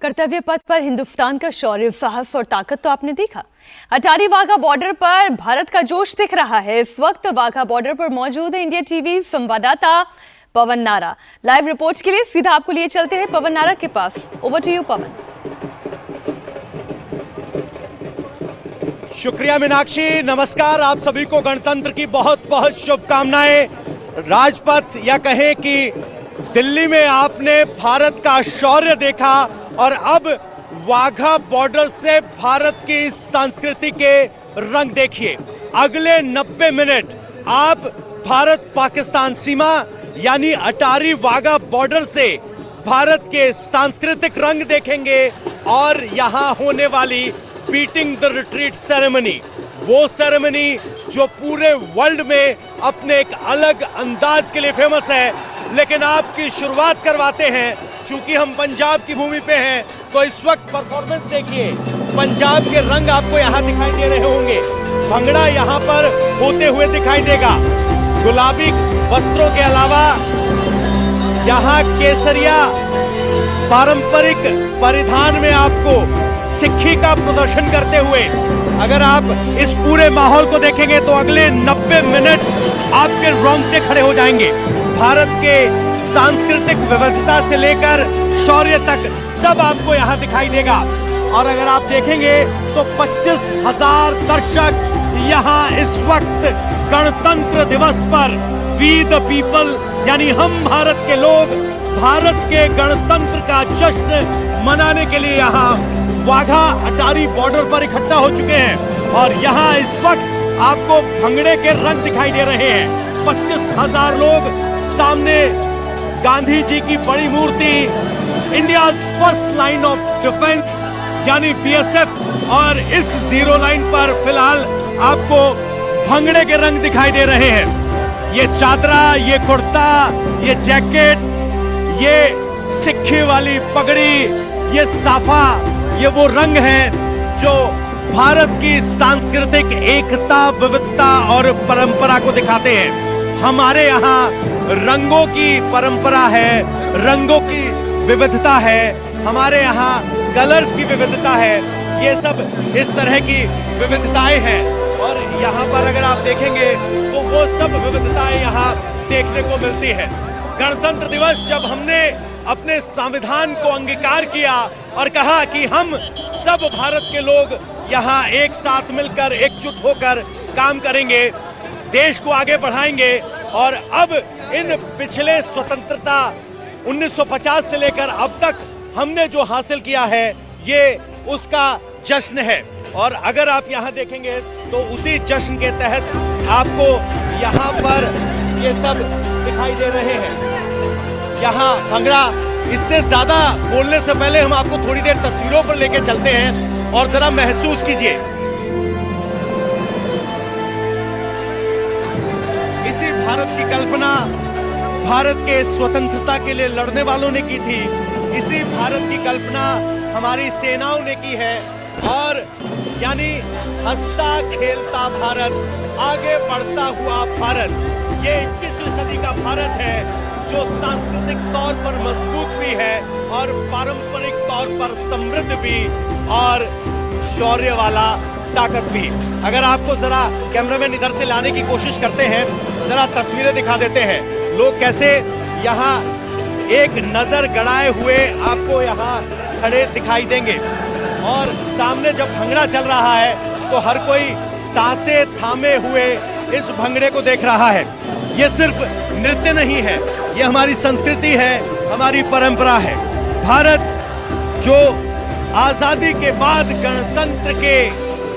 कर्तव्य पथ पर हिंदुस्तान का शौर्य, साहस और ताकत तो आपने देखा। अटारी वाघा बॉर्डर पर भारत का जोश दिख रहा है। इस वक्त वाघा बॉर्डर पर मौजूद है इंडिया टीवी संवाददाता पवन नारा। लाइव रिपोर्ट्स के लिए सीधा आपको लिए चलते हैं पवन नारा के पास। ओवर टू यू पवन। शुक्रिया मीनाक्षी, नमस्कार। आप सभी को गणतंत्र की बहुत बहुत शुभकामनाएं। राजपथ या कहें कि दिल्ली में आपने भारत का शौर्य देखा और अब वाघा बॉर्डर से भारत की संस्कृति के रंग देखिए। अगले 90 मिनट आप भारत पाकिस्तान सीमा यानी अटारी वाघा बॉर्डर से भारत के सांस्कृतिक रंग देखेंगे और यहां होने वाली बीटिंग द रिट्रीट सेरेमनी, वो सेरेमनी जो पूरे वर्ल्ड में अपने एक अलग अंदाज के लिए फेमस है। लेकिन आपकी शुरुआत करवाते हैं, चूंकि हम पंजाब की भूमि पे हैं, तो इस वक्त परफॉर्मेंस देखिए। पंजाब के रंग आपको यहाँ दिखाई दे रहे होंगे। भंगड़ा यहाँ पर होते हुए दिखाई देगा। गुलाबी वस्त्रों के अलावा यहाँ केसरिया पारंपरिक परिधान में आपको सिक्की का प्रदर्शन करते हुए, अगर आप इस पूरे माहौल को देखेंगे तो अगले 90 मिनट आपके रोंगटे खड़े हो जाएंगे। भारत के सांस्कृतिक विविधता से लेकर शौर्य तक सब आपको यहाँ दिखाई देगा। और अगर आप देखेंगे तो 25,000 दर्शक यहाँ इस वक्त गणतंत्र दिवस पर वी द पीपल यानी हम भारत के लोग भारत के गणतंत्र का जश्न मनाने के लिए यहाँ वाघा अटारी बॉर्डर पर इकट्ठा हो चुके हैं। और यहाँ इस वक्त आपको भंगड़े के रंग दिखाई दे रहे हैं। 25,000 लोग सामने, गांधी जी की बड़ी मूर्ति, India first line of defence यानी बीएसएफ, और इस जीरो लाइन पर फिलहाल आपको भंगड़े के रंग दिखाई दे रहे हैं। ये चादरा, ये कुर्ता, ये जैकेट, ये सिक्के वाली पगड़ी, ये साफा, ये वो रंग हैं जो भारत की सांस्कृतिक एकता, विविधता और परंपरा को दिखाते हैं। हमारे यहाँ रंगों की परंपरा है, रंगों की विविधता है, हमारे यहाँ कलर्स की विविधता है। ये सब इस तरह की विविधताएं हैं और यहाँ पर अगर आप देखेंगे तो वो सब विविधताएं यहाँ देखने को मिलती है। गणतंत्र दिवस जब हमने अपने संविधान को अंगीकार किया और कहा कि हम सब भारत के लोग यहाँ एक साथ मिलकर एकजुट होकर काम करेंगे, देश को आगे बढ़ाएंगे। और अब इन पिछले स्वतंत्रता 1950 से लेकर अब तक हमने जो हासिल किया है, ये उसका जश्न है। और अगर आप यहाँ देखेंगे तो उसी जश्न के तहत आपको यहाँ पर ये सब दिखाई दे रहे हैं। यहाँ भंगड़ा, इससे ज्यादा बोलने से पहले हम आपको थोड़ी देर तस्वीरों पर लेके चलते हैं और जरा महसूस कीजिए। इसी भारत की कल्पना भारत के स्वतंत्रता के लिए लड़ने वालों ने की थी। इसी भारत की कल्पना हमारी सेनाओं ने की है। और यानी हंसता खेलता भारत, आगे बढ़ता हुआ भारत, ये 21वीं सदी का भारत है जो सांस्कृतिक तौर पर मजबूत भी है और पारंपरिक तौर पर समृद्ध भी और शौर्य वाला, ताकत भी। अगर आपको जरा कैमरामैन इधर से लाने की कोशिश करते हैं, जरा तस्वीरें दिखा देते हैं। लोग कैसे यहाँ एक नजर गड़ाए हुए आपको यहाँ खड़े दिखाई देंगे। और सामने जब भंगड़ा चल रहा है तो हर कोई सांसें थामे हुए इस भंगड़े को देख रहा है। ये सिर्फ नृत्य नहीं है, ये हमारी संस्कृति है, हमारी परंपरा है। भारत जो आजादी के बाद गणतंत्र के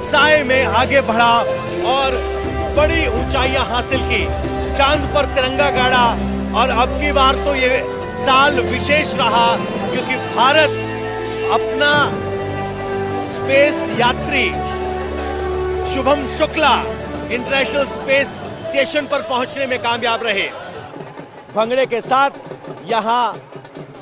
साए में आगे बढ़ा और बड़ी ऊंचाइयां हासिल की, चांद पर तिरंगा गाड़ा। और अब की बार तो ये साल विशेष रहा क्योंकि भारत अपना स्पेस यात्री Shubham Shukla international space station पर पहुंचने में कामयाब रहे। भंगड़े के साथ यहाँ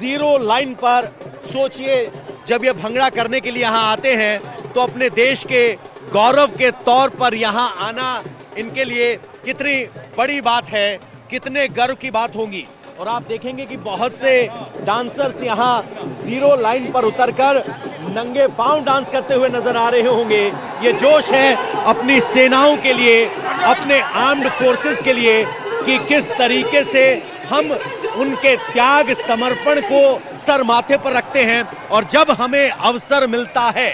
जीरो लाइन पर, सोचिए जब ये भंगड़ा करने के लिए यहाँ आते हैं तो अपने देश के गौरव के तौर पर यहाँ आना इनके लिए कितनी बड़ी बात है, कितने गर्व की बात होगी। और आप देखेंगे कि बहुत से डांसर्स यहाँ जीरो लाइन पर उतरकर नंगे पांव डांस करते हुए नजर आ रहे होंगे। ये जोश है अपनी सेनाओं के लिए, अपने आर्म्ड फोर्सेस के लिए कि किस तरीके से हम उनके त्याग समर्पण को सर माथे पर रखते हैं और जब हमें अवसर मिलता है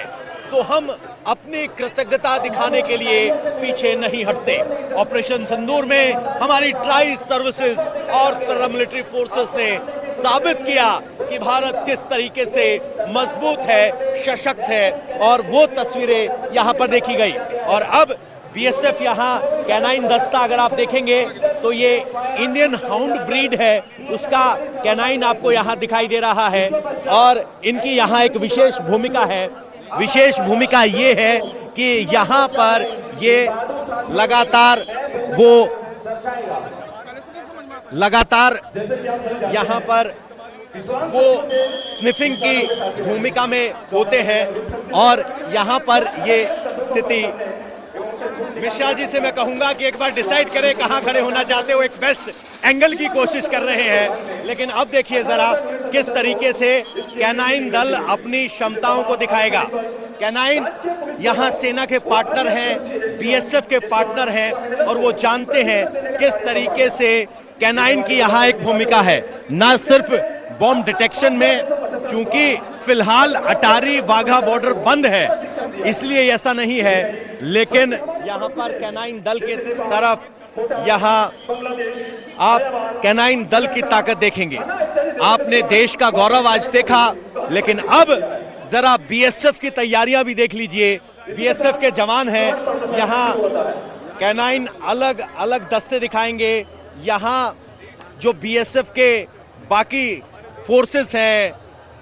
तो हम अपनी कृतज्ञता दिखाने के लिए पीछे नहीं हटते। ऑपरेशन सिंदूर में हमारी ट्राई सर्विसेज और पैरामिलिट्री फोर्सेस ने साबित किया कि भारत किस तरीके से मजबूत है, सशक्त है और वो तस्वीरें यहाँ पर देखी गई। और अब बीएसएफ यहाँ कैनाइन दस्ता अगर आप देखेंगे तो ये इंडियन हाउंड ब्रीड है, उसका कैनाइन आपको यहाँ दिखाई दे रहा है और इनकी यहाँ एक विशेष भूमिका है। विशेष भूमिका ये है कि यहाँ पर ये लगातार यहाँ पर वो स्निफिंग की भूमिका में होते हैं और यहाँ पर ये स्थिति मिश्रा जी से मैं कहूंगा कि एक बार डिसाइड करें कहां खड़े होना चाहते हो। एक बेस्ट एंगल की कोशिश कर रहे हैं, लेकिन अब देखिए जरा किस तरीके से कैनाइन दल अपनी क्षमताओं को दिखाएगा। कैनाइन यहां सेना के पार्टनर हैं, बीएसएफ के पार्टनर हैं और वो जानते हैं किस तरीके से कैनाइन की यहां एक भूमिका है, ना सिर्फ बॉम्ब डिटेक्शन में, चूंकि फिलहाल अटारी वाघा बॉर्डर बंद है इसलिए ऐसा नहीं है, लेकिन यहाँ पर कैनाइन दल की तरफ यहाँ आप कैनाइन दल की ताकत देखेंगे। आपने देश का गौरव आज देखा, लेकिन अब जरा बीएसएफ की तैयारियां भी देख लीजिए। बीएसएफ के जवान हैं, यहाँ कैनाइन अलग अलग दस्ते दिखाएंगे। यहाँ जो बीएसएफ के बाकी फोर्सेस हैं,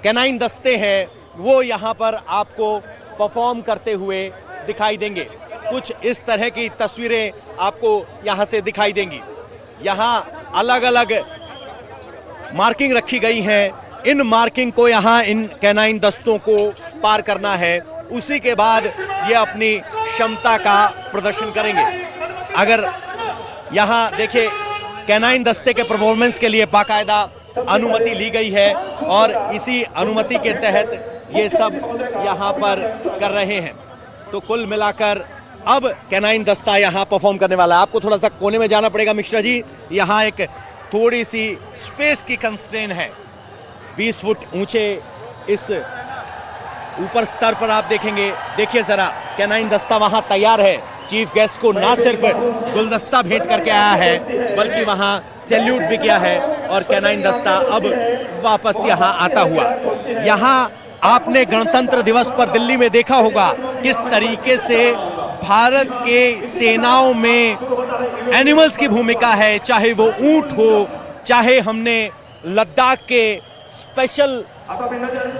कैनाइन दस्ते हैं, वो यहाँ पर आपको परफॉर्म करते हुए दिखाई देंगे। कुछ इस तरह की तस्वीरें आपको यहाँ से दिखाई देंगी। यहाँ अलग अलग मार्किंग रखी गई हैं। इन मार्किंग को यहाँ इन कैनाइन दस्तों को पार करना है, उसी के बाद ये अपनी क्षमता का प्रदर्शन करेंगे। अगर यहाँ देखिए कैनाइन दस्ते के परफॉर्मेंस के लिए बाकायदा अनुमति ली गई है और इसी अनुमति के तहत ये सब यहाँ पर कर रहे हैं। तो कुल मिलाकर अब कैनाइन दस्ता यहाँ परफॉर्म करने वाला है। आपको थोड़ा सा कोने में जाना पड़ेगा मिश्रा जी, यहाँ एक थोड़ी सी स्पेस की कंस्ट्रेन है। 20 फुट ऊंचे इस ऊपर स्तर पर आप देखेंगे, देखिए जरा कैनाइन दस्ता वहाँ तैयार है। चीफ गेस्ट को ना सिर्फ गुलदस्ता भेंट करके आया है बल्कि वहाँ सैल्यूट भी किया है और कैनाइन दस्ता अब वापस यहाँ आता हुआ। यहाँ आपने गणतंत्र दिवस पर दिल्ली में देखा होगा किस तरीके से भारत के सेनाओं में एनिमल्स की भूमिका है, चाहे वो ऊंट हो, चाहे हमने लद्दाख के स्पेशल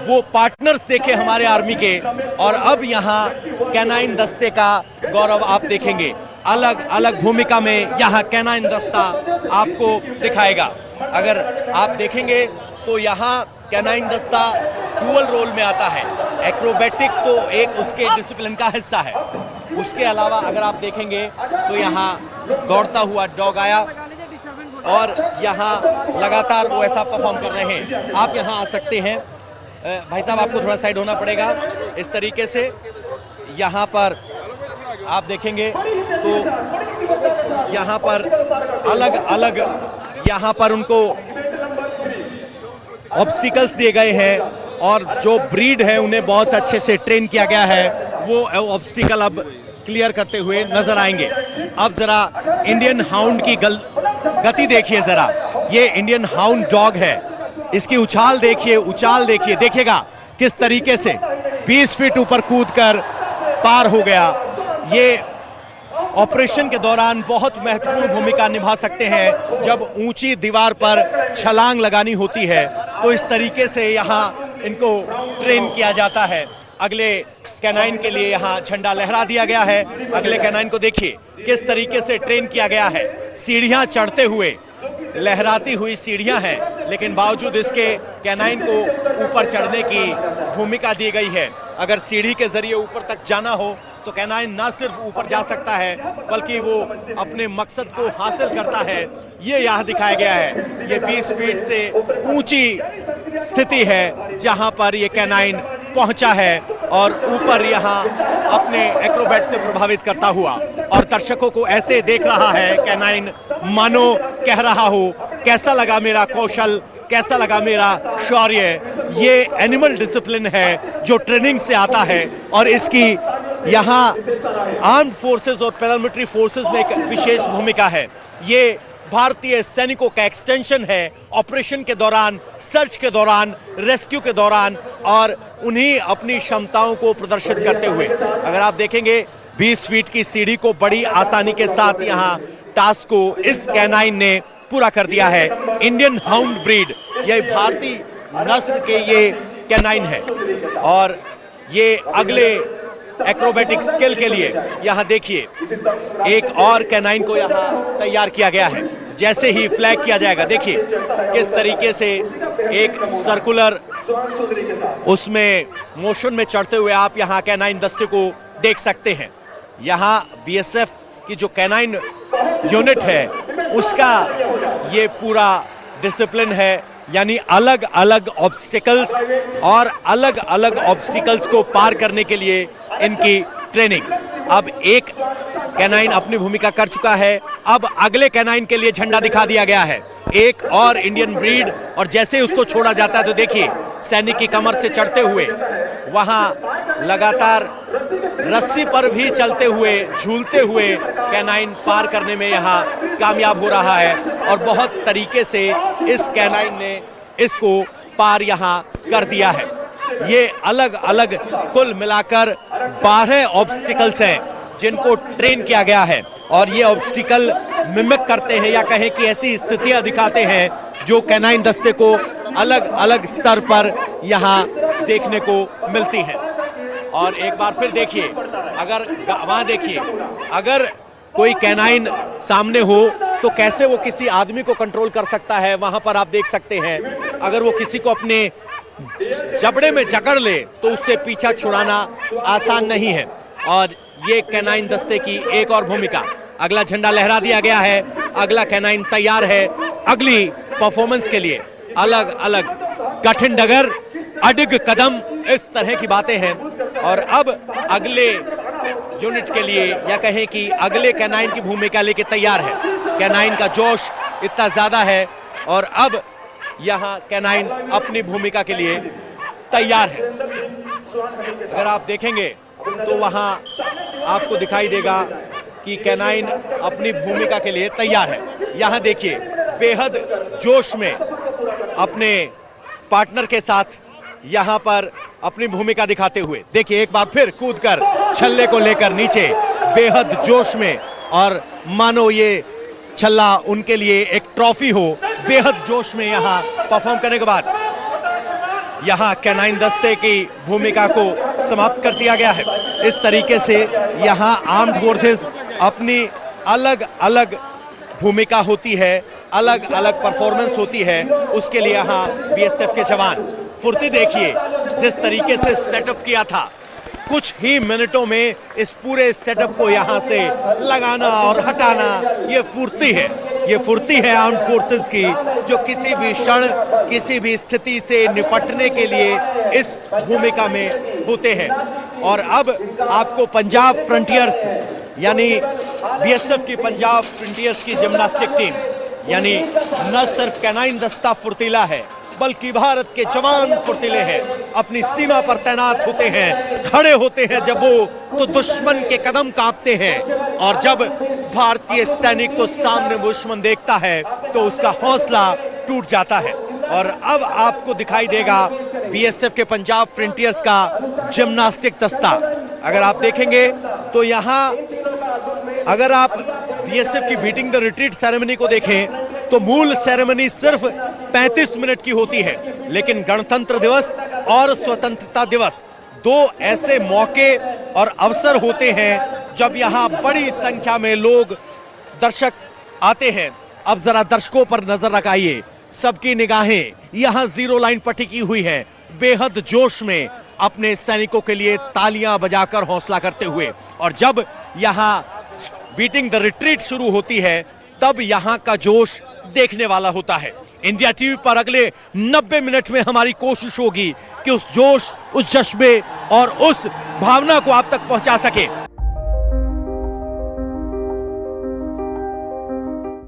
वो पार्टनर्स देखे हमारे आर्मी के, और अब यहाँ कैनाइन दस्ते का गौरव आप देखेंगे। अलग अलग भूमिका में यहाँ कैनाइन दस्ता आपको दिखाएगा। अगर आप देखेंगे तो यहाँ कैनाइन दस्ता डुअल रोल में आता है। एक्रोबैटिक तो एक उसके डिसिप्लिन का हिस्सा है, उसके अलावा अगर आप देखेंगे तो यहाँ दौड़ता हुआ डॉग आया और यहाँ लगातार वो ऐसा परफॉर्म कर रहे हैं। आप यहाँ आ सकते हैं भाई साहब, आपको थोड़ा साइड होना पड़ेगा। इस तरीके से यहाँ पर आप देखेंगे तो यहाँ पर अलग अलग यहाँ पर उनको ऑब्स्टिकल्स दिए गए हैं और जो ब्रीड है उन्हें बहुत अच्छे से ट्रेन किया गया है, वो ऑब्स्टिकल अब क्लियर करते हुए नजर आएंगे। अब जरा इंडियन हाउंड की गति देखिए जरा, ये इंडियन हाउंड डॉग है, इसकी उछाल देखिए, उछाल देखिए, देखिएगा किस तरीके से 20 फीट ऊपर कूदकर पार हो गया। ये ऑपरेशन के दौरान बहुत महत्वपूर्ण भूमिका निभा सकते हैं। जब ऊंची दीवार पर छलांग लगानी होती है तो इस तरीके से यहाँ इनको ट्रेन किया जाता है। अगले कैनाइन के लिए यहाँ झंडा लहरा दिया गया है। अगले कैनाइन को देखिए किस तरीके से ट्रेन किया गया है। सीढ़ियाँ चढ़ते हुए, लहराती हुई सीढ़ियाँ हैं, लेकिन बावजूद इसके कैनाइन को ऊपर चढ़ने की भूमिका दी गई है। अगर सीढ़ी के जरिए ऊपर तक जाना हो तो कैनाइन ना सिर्फ ऊपर जा सकता है बल्कि वो अपने मकसद को हासिल करता है। ये यहाँ दिखाया गया है। ये 20 फीट से ऊंची स्थिति है जहां पर ये कैनाइन पहुंचा है और ऊपर यहाँ अपने एक्रोबैट से प्रभावित करता हुआ और दर्शकों को ऐसे देख रहा है कैनाइन, मानो कह रहा हो कैसा लगा मेरा कौशल, कैसा लगा मेरा शौर्य। ये एनिमल डिसिप्लिन है जो ट्रेनिंग से आता है और इसकी यहाँ आर्म्ड फोर्सेस और पैरामिलिट्री फोर्सेस में एक विशेष भूमिका है। ये भारतीय सैनिकों का एक्सटेंशन है ऑपरेशन के दौरान, सर्च के दौरान, रेस्क्यू के दौरान और उन्हीं अपनी क्षमताओं को प्रदर्शित करते हुए। अगर आप देखेंगे 20 फीट की सीढ़ी को बड़ी आसानी के साथ यहाँ टास्क को इस कैनाइन ने पूरा कर दिया है। इंडियन हाउंड ब्रीड, ये भारतीय नस्ल के ये कैनाइन है और ये अगले एक्रोबैटिक स्किल के लिए यहाँ देखिए एक और कैनाइन को यहाँ तैयार किया गया है। जैसे ही फ्लैग किया जाएगा देखिए किस तरीके से एक सर्कुलर उसमें मोशन में चढ़ते हुए आप यहाँ कैनाइन दस्ते को देख सकते हैं। यहाँ बीएसएफ की जो कैनाइन यूनिट है उसका ये पूरा डिसिप्लिन है, यानी अलग अलग ऑब्स्टिकल्स और अलग अलग ऑब्स्टिकल्स को पार करने के लिए इनकी ट्रेनिंग। अब एक कैनाइन अपनी भूमिका कर चुका है, अब अगले कैनाइन के लिए झंडा दिखा दिया गया है, एक और इंडियन ब्रीड। और जैसे ही उसको छोड़ा जाता है तो देखिए सैनिक की कमर से चढ़ते हुए वहां लगातार रस्सी पर भी चलते हुए, झूलते हुए कैनाइन पार करने में यहाँ कामयाब हो रहा है और बहुत तरीके से इस कैनाइन ने इसको पार यहाँ कर दिया है। ये अलग अलग कुल मिलाकर 12 ऑब्स्टिकल्स हैं जिनको ट्रेन किया गया है और ये ऑब्स्टिकल मिमिक करते हैं या कहें कि ऐसी स्थितियां दिखाते हैं जो कैनाइन दस्ते को अलग अलग स्तर पर यहाँ देखने को मिलती हैं। और एक बार फिर देखिए, अगर वहां देखिए अगर कोई कैनाइन सामने हो तो कैसे वो किसी आदमी को कंट्रोल कर सकता है, वहां पर आप देख सकते हैं। अगर वो किसी को अपने जबड़े में जकड़ ले तो उससे पीछा छुड़ाना आसान नहीं है। और ये कैनाइन दस्ते की एक और भूमिका, अगला झंडा लहरा दिया गया है, अगला कैनाइन तैयार है अगली परफॉर्मेंस के लिए। अलग अलग कठिन डगर, अडिग कदम, इस तरह की बातें हैं। और अब अगले यूनिट के लिए या कहें कि अगले कैनाइन की भूमिका लेके तैयार है। कैनाइन का जोश इतना ज्यादा है और अब यहाँ कैनाइन अपनी भूमिका के लिए तैयार है। अगर आप देखेंगे तो वहां आपको दिखाई देगा कि कैनाइन अपनी भूमिका के लिए तैयार है। यहाँ देखिए बेहद जोश में अपने पार्टनर के साथ यहाँ पर अपनी भूमिका दिखाते हुए देखिए एक बार फिर कूदकर छल्ले को लेकर नीचे बेहद जोश में, और मानो ये छल्ला उनके लिए एक ट्रॉफी हो। बेहद जोश में यहाँ परफॉर्म करने के बाद यहाँ कैनाइन दस्ते की भूमिका को समाप्त कर दिया गया है। इस तरीके से यहाँ आर्म्ड फोर्सेस अपनी अलग अलग भूमिका होती है, अलग अलग परफॉर्मेंस होती है, उसके लिए यहाँ बीएसएफ के जवान फुर्ती देखिए जिस तरीके से सेटअप किया था। कुछ ही मिनटों में इस पूरे सेटअप को यहाँ से लगाना और हटाना, ये फुर्ती है। ये फुर्ती है आर्म्ड फोर्सेस की जो किसी भी क्षण, किसी भी स्थिति से निपटने के लिए इस भूमिका में होते हैं। और अब आपको पंजाब फ्रंटियर्स यानी बीएसएफ की पंजाब फ्रंटियर्स की जिम्नास्टिक टीम, यानी न सिर्फ कैनाइन दस्ता फुर्तीला है बल्कि भारत के जवान फुर्तीले हैं, अपनी सीमा पर तैनात होते हैं, खड़े होते हैं जब वो तो दुश्मन के कदम कांपते हैं, और जब भारतीय सैनिक को सामने दुश्मन देखता है तो उसका हौसला टूट जाता है। और अब आपको दिखाई देगा बीएसएफ के पंजाब फ्रंटियर्स का जिम्नास्टिक दस्ता। अगर आप देखेंगे तो यहाँ अगर आप बीएसएफ की बीटिंग द रिट्रीट सेरेमनी को देखें तो मूल सेरेमनी सिर्फ 35 मिनट की होती है, लेकिन गणतंत्र दिवस और स्वतंत्रता दिवस दो ऐसे मौके और अवसर होते हैं जब यहाँ बड़ी संख्या में लोग, दर्शक आते हैं। अब जरा दर्शकों पर नजर रखाइए, सबकी निगाहें यहाँ जीरो लाइन पर टिकी हुई है, बेहद जोश में, अपने सैनिकों के लिए तालियां बजाकर हौसला करते हुए। और जब यहां बीटिंग द रिट्रीट शुरू होती है तब यहां का जोश देखने वाला होता है। इंडिया टीवी पर अगले 90 मिनट में हमारी कोशिश होगी कि उस जोश, उस जज्बे और उस भावना को आप तक पहुंचा सके।